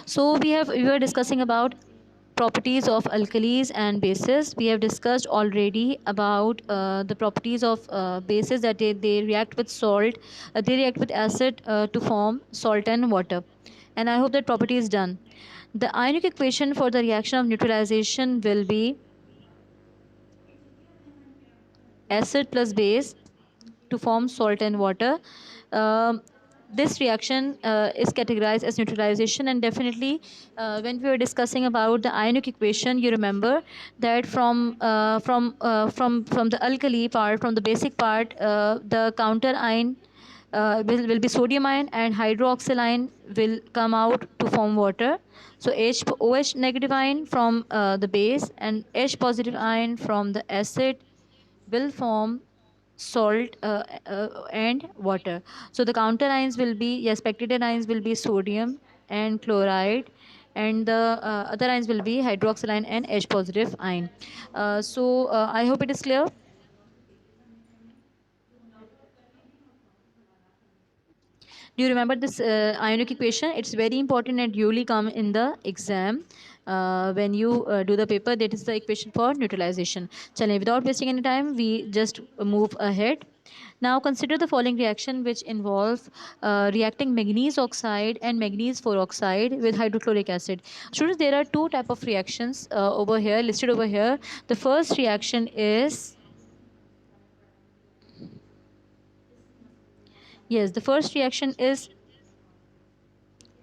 So we were discussing about properties of alkalis and bases. We have discussed already about the properties of bases, that they react with salt, they react with acid to form salt and water. And I hope that property is done. The ionic equation for the reaction of neutralization will be acid plus base to form salt and water. Um, this reaction is categorized as neutralization, and definitely when we were discussing about the ionic equation, you remember that from the alkali part, from the basic part, the counter ion will be sodium ion, and hydroxyl ion will come out to form water. So OH negative ion from the base and H positive ion from the acid will form salt and water. So the counter ions will be, yes, spectator ions will be sodium and chloride, and the other ions will be hydroxyl ion and H positive ion. I hope it is clear. Do you remember this ionic equation? It's very important and usually come in the exam when you do the paper. That is the equation for neutralization. Chale, without wasting any time, we just move ahead. Now consider the following reaction, which involve reacting manganese oxide and manganese 4 oxide with hydrochloric acid. Students, there are two type of reactions over here, listed over here. The first reaction is, yes, the first reaction is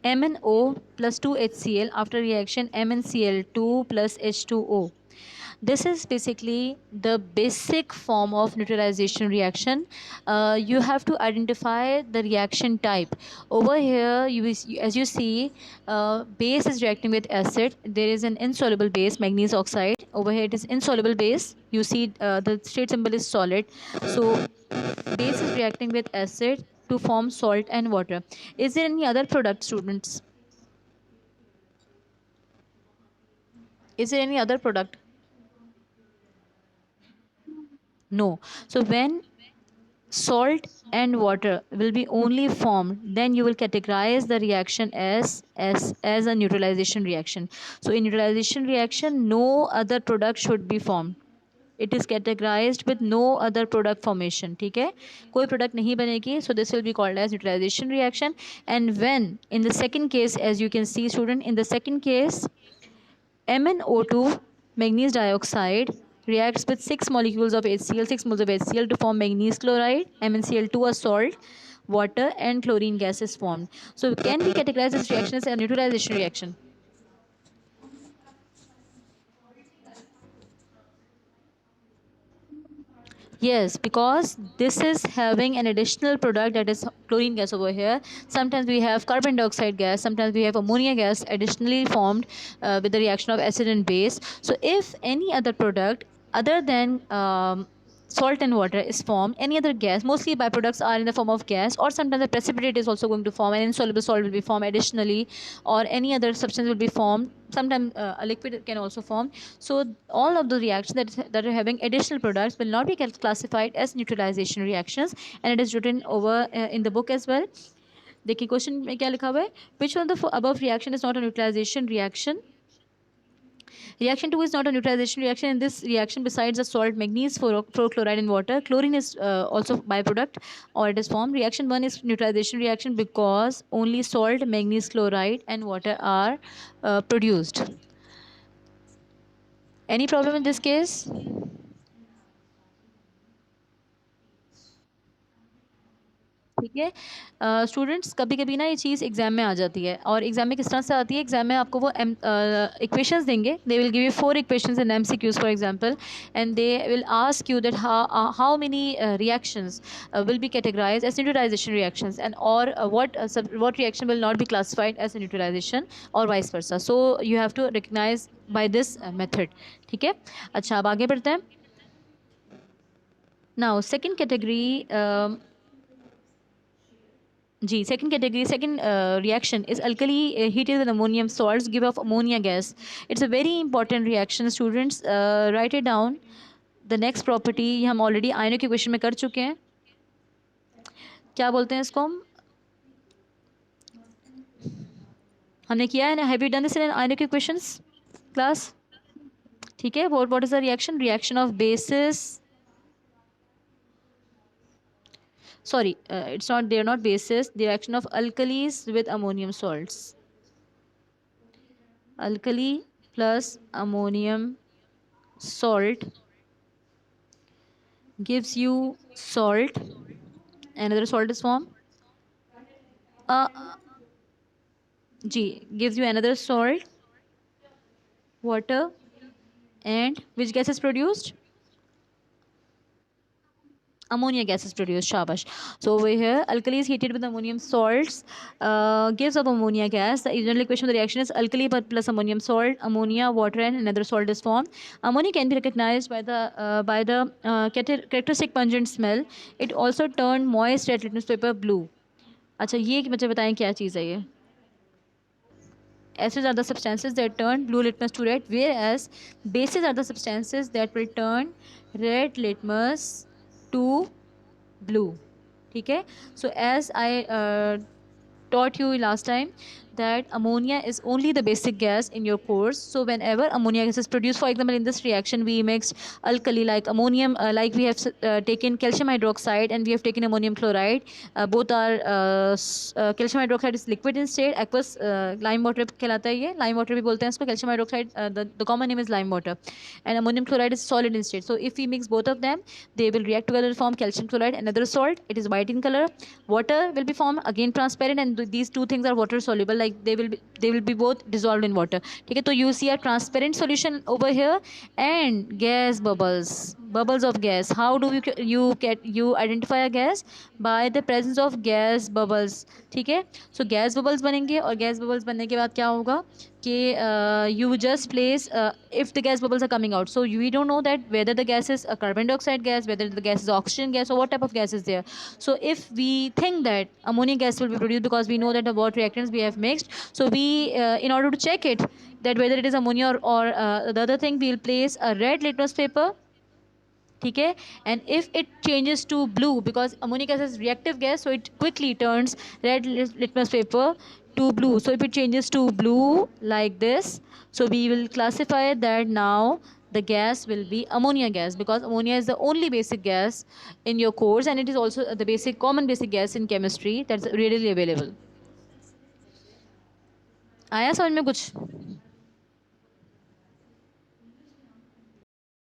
MnO plus 2HCl after reaction MnCl2 plus H2O. This is basically the basic form of neutralization reaction. You have to identify the reaction type. Over here, as you see, base is reacting with acid. There is an insoluble base, manganese oxide. Over here, it is insoluble base. You see, the state symbol is solid. So base is reacting with acid to form salt and water. Is there any other product, students? Is there any other product? No. So when salt and water will be only formed, then you will categorize the reaction as a neutralization reaction. So in neutralization reaction, no other product should be formed. It is categorized with no other product formation. ठीक है, कोई product नहीं बनेगी. So this will be called as neutralization reaction. And when in the second case, as you can see, student, in the second case, MnO2, manganese dioxide, reacts with 6 molecules of HCl, 6 moles of HCl to form manganese chloride, MnCl2 a salt, water and chlorine gas is formed. So can we categorize this reaction as a neutralization reaction? Yes, because this is having an additional product, that is chlorine gas over here. Sometimes we have carbon dioxide gas, sometimes we have ammonia gas additionally formed with the reaction of acid and base. So if any other product other than salt and water is formed, any other gas, mostly byproducts are in the form of gas, or sometimes a precipitate is also going to form, an insoluble salt will be formed additionally, or any other substance will be formed. Sometimes a liquid can also form. So all of the reactions that are having additional products will not be classified as neutralization reactions, and it is written over in the book as well. देखिए question में क्या लिखा हुआ है, which one of the above reaction is not a neutralization reaction? Reaction 2 is not a neutralization reaction. In this reaction, besides the salt, manganese, chloride and water, chlorine is also byproduct, or it is formed. Reaction 1 is neutralization reaction because only salt, manganese chloride and water are produced. Any problem in this case? ठीक है students, कभी कभी ना ये चीज़ exam में आ जाती है, और एग्जाम में किस तरह से आती है, एग्जाम में आपको वो इक्वेशंस देंगे. They will give you 4 equations in MCQs for example, and they will ask you that how many reactions will be categorized as neutralization reactions, and or what reaction will not be classified as a neutralization, or vice versa. So you have to recognize by this method. ठीक है, अच्छा अब आगे बढ़ते हैं. Now second category, ji second category, second reaction is alkali heated with ammonium salts give off ammonia gas. It's a very important reaction, students. Write it down. The next property हम already ionic equation में कर चुके हैं. क्या बोलते हैं इसको हम? हमने किया है ना, have you done this in ionic equations class? ठीक है, what is the reaction? Reaction of basis, sorry, it's not, they are not bases, the reaction of alkalis with ammonium salts. Alkali plus ammonium salt gives you salt. Another salt is formed. uh, G gives you another salt, water, and which gas is produced? Ammonia gas is produced. Shabash. So over here, alkali is heated with ammonium salts, gives up ammonia gas. The general equation of the reaction is alkali plus ammonium salt, ammonia, water, and another salt is formed. Ammonia can be recognized by the characteristic pungent smell. It also turned moist red litmus paper blue. अच्छा, ये कि मुझे बताएं क्या चीज़ है ये? Acids are the substances that turn blue litmus to red, whereas bases are the substances that will turn red litmus to blue. Okay, so as I taught you last time that ammonia is only the basic gas in your course. So whenever ammonia gas is produced, for example in this reaction we mixed alkali like ammonium, like we have taken calcium hydroxide and we have taken ammonium chloride. Both are calcium hydroxide is liquid in state, aqueous lime water कहलाता है ये, lime water भी बोलते हैं इसको. Calcium hydroxide, the common name is lime water, and ammonium chloride is solid in state. So if we mix both of them, they will react together to form calcium chloride, another salt. It is white in color. Water will be formed, again transparent, and these two things are water soluble, like they will be both dissolved in water. Okay, so you see a transparent solution over here, and gas bubbles of gas. How do you identify a gas? By the presence of gas bubbles. ठीक है, so gas bubbles बनेंगे, और gas bubbles बनने के बाद क्या होगा कि you just place, if the gas bubbles are coming out, so we don't know that whether the gas is a carbon dioxide gas, whether the gas is oxygen gas, or what type of gas is there. So if we think that ammonia gas will be produced because we know that the what reactants we have mixed, so we in order to check it that whether it is ammonia or the other thing, we'll place a red litmus paper. Okay, and if it changes to blue, because ammonia gas is reactive gas, so it quickly turns red litmus paper to blue. So if it changes to blue like this, so we will classify that now the gas will be ammonia gas, because ammonia is the only basic gas in your course, and it is also the basic common basic gas in chemistry that's readily available. आया समझ में कुछ?